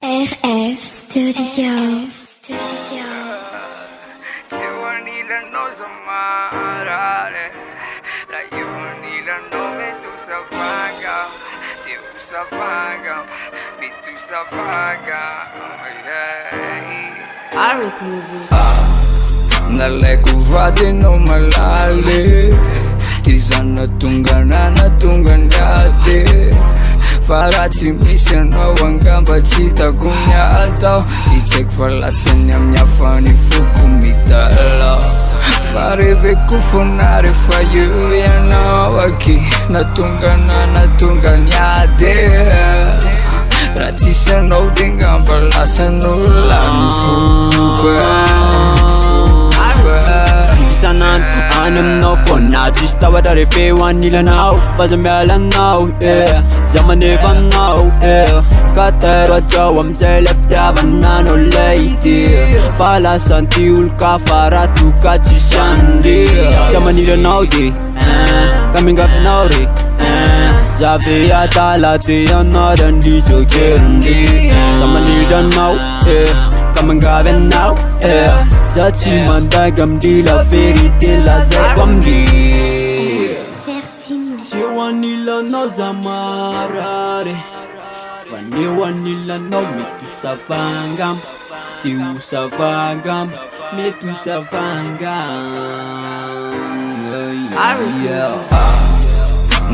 RF Studio. Giovanila no samarare, la Giovanila no me tu sapaga, tu sapaga, me tu sapaga, Iris Music. Nale kuvate no malale, tizana tunganyate. Farati mission no wangamba chita kunyata Tichek falasen nyafani fukumita la Fareve kufunare fayu ya nawaki Natunganyade Ratisa no dingamba lasan ulan fuga Sanan anam no fun na just what I feel one nila now was a melon now yeah zaman never now yeah katero jawam se left banana lady fala santiul ka faratu ka chisandi zaman nila now coming up now Zavia talati another DJ Kendi zaman nila now yeah come and grab it now, yeah. Zachi mandagam di la vérité la zekwamdi. Chiwanila no zamarare, faniwanila no mitu savangam, tiu savangam, mitu savangam. Iris Music.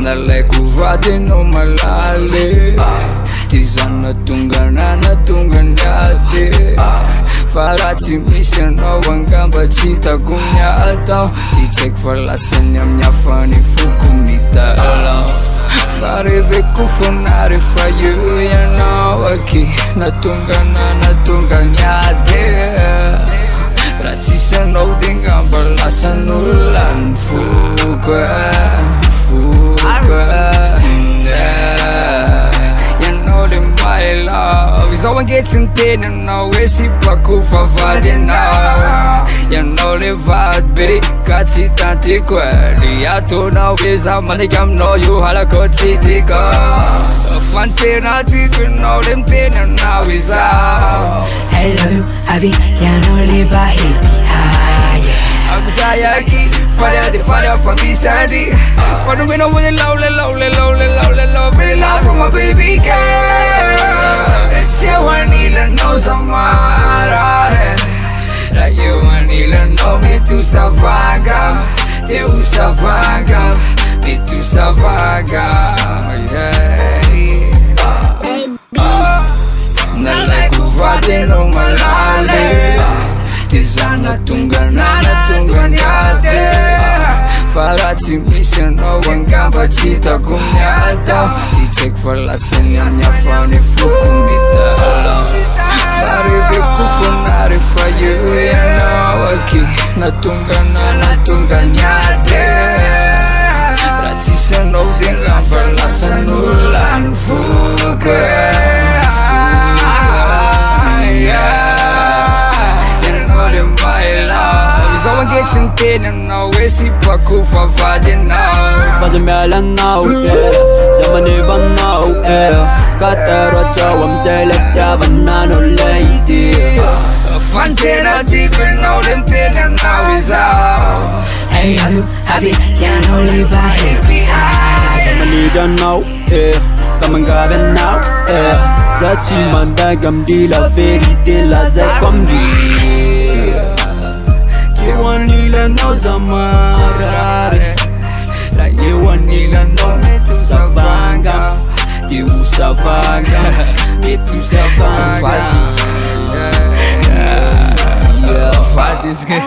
Nale kuvate no malale. Tizana tunganyate Farati mission no wangamba chita kunyata Tichek falasen nyafani fukumita la Fareve kufunare fayu ya nawaki Natunganyate Ratisa no dingamba lasan ulan fuga My love is all getting thin and now we see Paku Favadi now. You know the vibe, baby, Katsi Tanti Quelli. I told now is a manicam, no, you halakot city go. Fantina, you know them thin and now is out. Hello, Abby, you know live by I'm Zayaki, father from this Sandy. For the winner with the lovely, very love from my baby girl. It's you, Anila knows I'm mad. Like you, Anila know me to Savaga. Me to Savaga. Nala kuvate no malale. Tizana tunganyate Farati mission no wangamba chita kunyata Tichek falasen nyafani fukumita Fareve kufunare fayu ya nawaki Natunganyate Ratisa no dingamba lasan ulan fuga Someone gets in pain and now we see Paku Favadi now. Was a melon now, yeah. Zaman never now, yeah. Katero jawam se left banana lady. Fantina deep and now them pain and now is out. Hey, you, Abby, you know live by Zaman nila now, yeah. Come and grab it now, yeah. Zachi mandagam di la vérité la zekwamdi. Wanila no zamarare La Yewanila no me tu savanga Tu savanga Me tu savanga Fight is good.